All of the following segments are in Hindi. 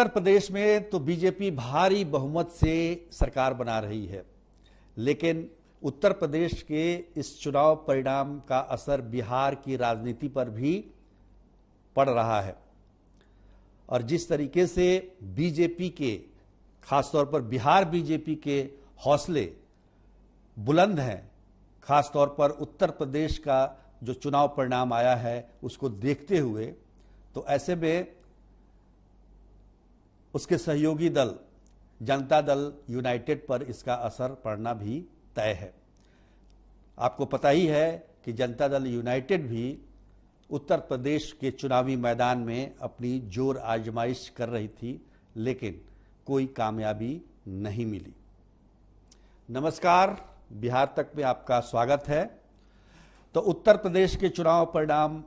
उत्तर प्रदेश में तो बीजेपी भारी बहुमत से सरकार बना रही है, लेकिन उत्तर प्रदेश के इस चुनाव परिणाम का असर बिहार की राजनीति पर भी पड़ रहा है। और जिस तरीके से बीजेपी के, खासतौर पर बिहार बीजेपी के हौसले बुलंद हैं, खासतौर पर उत्तर प्रदेश का जो चुनाव परिणाम आया है उसको देखते हुए, तो ऐसे में उसके सहयोगी दल जनता दल यूनाइटेड पर इसका असर पड़ना भी तय है। आपको पता ही है कि जनता दल यूनाइटेड भी उत्तर प्रदेश के चुनावी मैदान में अपनी जोर आजमाइश कर रही थी, लेकिन कोई कामयाबी नहीं मिली। नमस्कार, बिहार तक में आपका स्वागत है। तो उत्तर प्रदेश के चुनाव परिणाम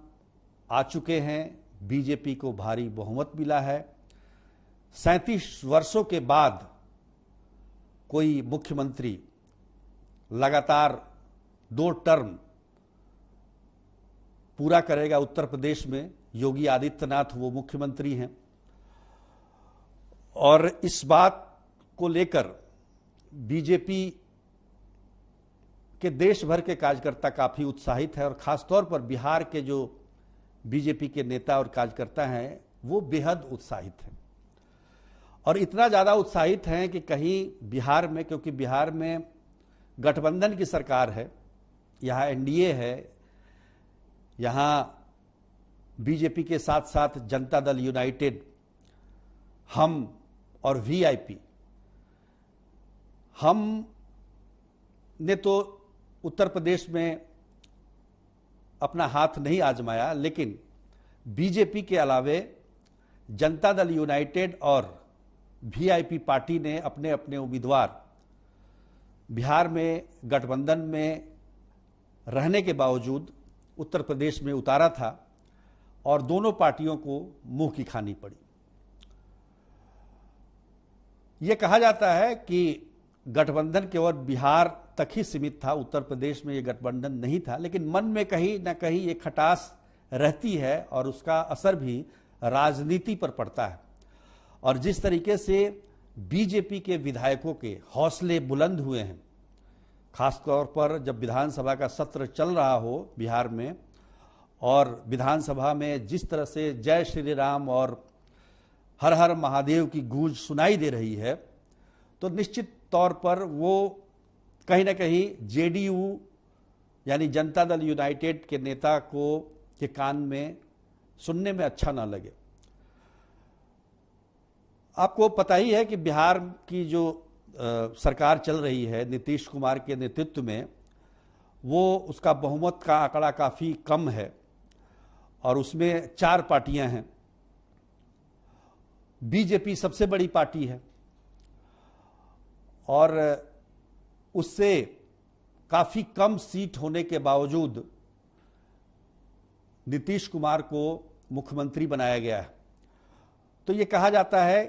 आ चुके हैं। बीजेपी को भारी बहुमत मिला है। 37 वर्षों के बाद कोई मुख्यमंत्री लगातार 2 टर्म पूरा करेगा उत्तर प्रदेश में। योगी आदित्यनाथ वो मुख्यमंत्री हैं और इस बात को लेकर बीजेपी के देश भर के कार्यकर्ता काफी उत्साहित है और खासतौर पर बिहार के जो बीजेपी के नेता और कार्यकर्ता हैं वो बेहद उत्साहित हैं। और इतना ज्यादा उत्साहित हैं कि कहीं बिहार में, क्योंकि बिहार में गठबंधन की सरकार है, यहाँ एनडीए है, यहाँ बीजेपी के साथ साथ जनता दल यूनाइटेड, हम और वीआईपी, हम ने तो उत्तर प्रदेश में अपना हाथ नहीं आजमाया, लेकिन बीजेपी के अलावे जनता दल यूनाइटेड और वीआईपी पार्टी ने अपने अपने उम्मीदवार बिहार में गठबंधन में रहने के बावजूद उत्तर प्रदेश में उतारा था और दोनों पार्टियों को मुंह की खानी पड़ी। यह कहा जाता है कि गठबंधन केवल बिहार तक ही सीमित था, उत्तर प्रदेश में यह गठबंधन नहीं था, लेकिन मन में कहीं ना कहीं एक खटास रहती है और उसका असर भी राजनीति पर पड़ता है। और जिस तरीके से बीजेपी के विधायकों के हौसले बुलंद हुए हैं, खासतौर पर जब विधानसभा का सत्र चल रहा हो बिहार में और विधानसभा में जिस तरह से जय श्री राम और हर हर महादेव की गूंज सुनाई दे रही है, तो निश्चित तौर पर वो कहीं ना कहीं जेडीयू यानी जनता दल यूनाइटेड के नेता को के कान में सुनने में अच्छा ना लगे। आपको पता ही है कि बिहार की जो सरकार चल रही है नीतीश कुमार के नेतृत्व में, वो उसका बहुमत का आंकड़ा काफी कम है और उसमें 4 पार्टियां हैं। बीजेपी सबसे बड़ी पार्टी है और उससे काफी कम सीट होने के बावजूद नीतीश कुमार को मुख्यमंत्री बनाया गया है। तो ये कहा जाता है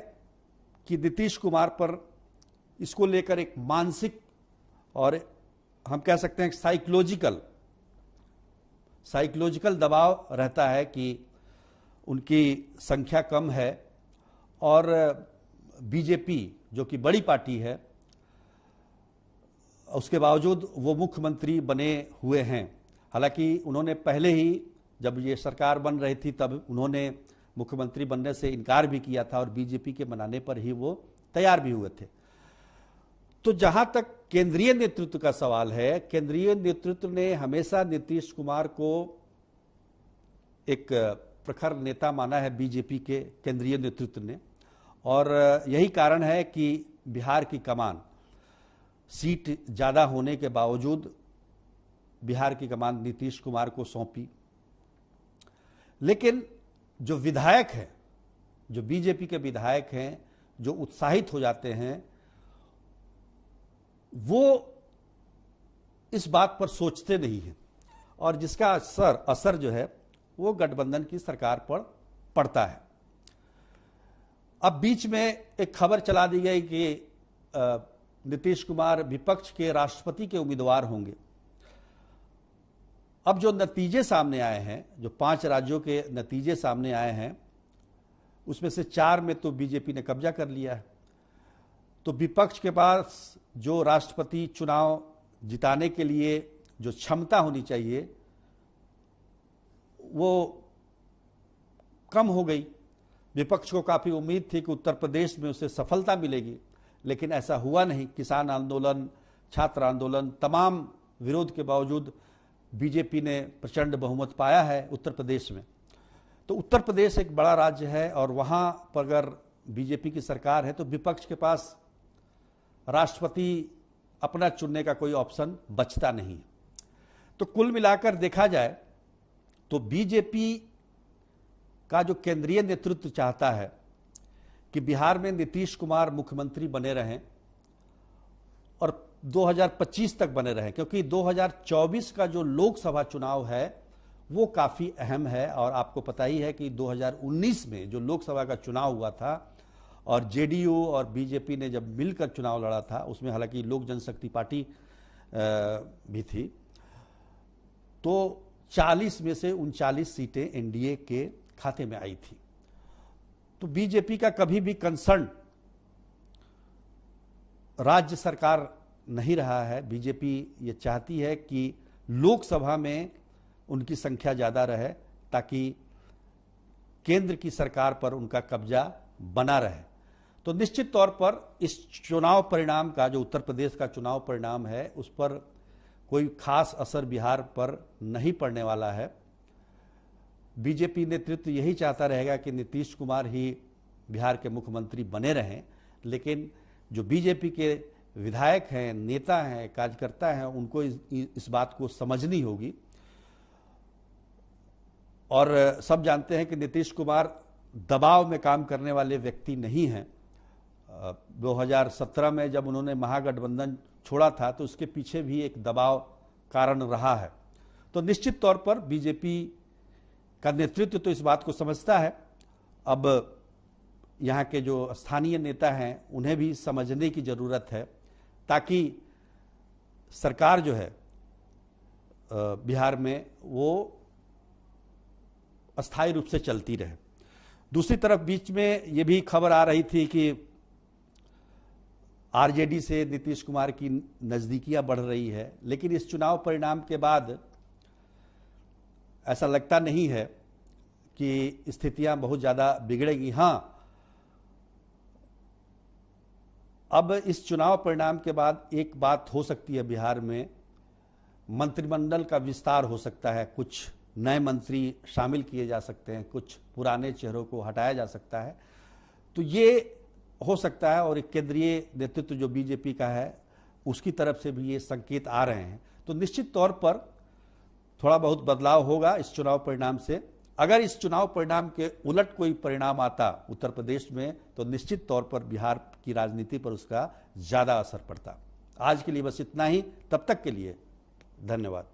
कि नीतीश कुमार पर इसको लेकर एक मानसिक और हम कह सकते हैं साइकोलॉजिकल दबाव रहता है कि उनकी संख्या कम है और बीजेपी जो कि बड़ी पार्टी है उसके बावजूद वो मुख्यमंत्री बने हुए हैं। हालांकि उन्होंने पहले ही जब ये सरकार बन रही थी तब उन्होंने मुख्यमंत्री बनने से इनकार भी किया था और बीजेपी के मनाने पर ही वो तैयार भी हुए थे। तो जहां तक केंद्रीय नेतृत्व का सवाल है, केंद्रीय नेतृत्व ने हमेशा नीतीश कुमार को एक प्रखर नेता माना है बीजेपी के केंद्रीय नेतृत्व ने, और यही कारण है कि बिहार की कमान सीट ज्यादा होने के बावजूद बिहार की कमान नीतीश कुमार को सौंपी। लेकिन जो विधायक हैं, जो बीजेपी के विधायक हैं, जो उत्साहित हो जाते हैं, वो इस बात पर सोचते नहीं हैं और जिसका असर जो है वो गठबंधन की सरकार पर पड़ता है। अब बीच में एक खबर चला दी गई कि नीतीश कुमार विपक्ष के राष्ट्रपति के उम्मीदवार होंगे। अब जो नतीजे सामने आए हैं, जो 5 राज्यों के नतीजे सामने आए हैं, उसमें से 4 में तो बीजेपी ने कब्जा कर लिया है। तो विपक्ष के पास जो राष्ट्रपति चुनाव जिताने के लिए जो क्षमता होनी चाहिए वो कम हो गई। विपक्ष को काफ़ी उम्मीद थी कि उत्तर प्रदेश में उसे सफलता मिलेगी, लेकिन ऐसा हुआ नहीं। किसान आंदोलन, छात्र आंदोलन, तमाम विरोध के बावजूद बीजेपी ने प्रचंड बहुमत पाया है उत्तर प्रदेश में। तो उत्तर प्रदेश एक बड़ा राज्य है और वहाँ पर अगर बीजेपी की सरकार है तो विपक्ष के पास राष्ट्रपति अपना चुनने का कोई ऑप्शन बचता नहीं। तो कुल मिलाकर देखा जाए तो बीजेपी का जो केंद्रीय नेतृत्व चाहता है कि बिहार में नीतीश कुमार मुख्यमंत्री बने रहें और 2025 तक बने रहें, क्योंकि 2024 का जो लोकसभा चुनाव है वो काफ़ी अहम है। और आपको पता ही है कि 2019 में जो लोकसभा का चुनाव हुआ था और जेडीयू और बीजेपी ने जब मिलकर चुनाव लड़ा था, उसमें हालांकि लोक जनशक्ति पार्टी भी थी, तो 40 में से 39 सीटें एनडीए के खाते में आई थी। तो बीजेपी का कभी भी कंसर्न राज्य सरकार नहीं रहा है। बीजेपी ये चाहती है कि लोकसभा में उनकी संख्या ज़्यादा रहे ताकि केंद्र की सरकार पर उनका कब्जा बना रहे। तो निश्चित तौर पर इस चुनाव परिणाम का, जो उत्तर प्रदेश का चुनाव परिणाम है, उस पर कोई खास असर बिहार पर नहीं पड़ने वाला है। बीजेपी नेतृत्व यही चाहता रहेगा कि नीतीश कुमार ही बिहार के मुख्यमंत्री बने रहें, लेकिन जो बीजेपी के विधायक हैं, नेता हैं, कार्यकर्ता हैं, उनको इस बात को समझनी होगी। और सब जानते हैं कि नीतीश कुमार दबाव में काम करने वाले व्यक्ति नहीं हैं। 2017 में जब उन्होंने महागठबंधन छोड़ा था तो उसके पीछे भी एक दबाव कारण रहा है। तो निश्चित तौर पर बीजेपी का नेतृत्व तो इस बात को समझता है। अब यहाँ के जो स्थानीय नेता हैं उन्हें भी समझने की ज़रूरत है ताकि सरकार जो है बिहार में वो अस्थायी रूप से चलती रहे। दूसरी तरफ बीच में ये भी खबर आ रही थी कि आरजेडी से नीतीश कुमार की नज़दीकियां बढ़ रही है, लेकिन इस चुनाव परिणाम के बाद ऐसा लगता नहीं है कि स्थितियां बहुत ज़्यादा बिगड़ेगी। हाँ, अब इस चुनाव परिणाम के बाद एक बात हो सकती है, बिहार में मंत्रिमंडल का विस्तार हो सकता है, कुछ नए मंत्री शामिल किए जा सकते हैं, कुछ पुराने चेहरों को हटाया जा सकता है। तो ये हो सकता है और एक केंद्रीय नेतृत्व जो बीजेपी का है उसकी तरफ से भी ये संकेत आ रहे हैं। तो निश्चित तौर पर थोड़ा बहुत बदलाव होगा इस चुनाव परिणाम से। अगर इस चुनाव परिणाम के उलट कोई परिणाम आता उत्तर प्रदेश में तो निश्चित तौर पर बिहार की राजनीति पर उसका ज़्यादा असर पड़ता। आज के लिए बस इतना ही। तब तक के लिए धन्यवाद।